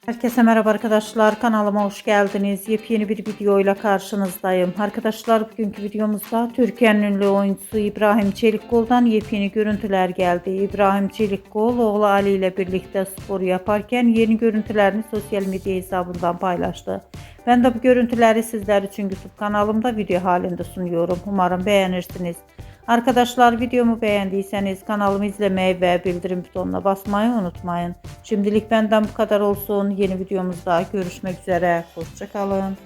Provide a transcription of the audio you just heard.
Herkese merhaba arkadaşlar, kanalıma hoş geldiniz. Yepyeni bir videoyla karşınızdayım. Arkadaşlar, bugünkü videomuzda Türkiye'nin ünlü oyuncusu İbrahim Çelikkol'dan yepyeni görüntüler geldi. İbrahim Çelikkol oğlu Ali ile birlikte spor yaparken yeni görüntülerini sosyal medya hesabından paylaştı. Ben de bu görüntüleri sizler için YouTube kanalımda video halinde sunuyorum. Umarım beğenirsiniz. Arkadaşlar, videomu beğendiyseniz kanalımı izlemeyi ve bildirim butonuna basmayı unutmayın. Şimdilik benden bu kadar olsun. Yeni videomuzda görüşmek üzere. Hoşça kalın.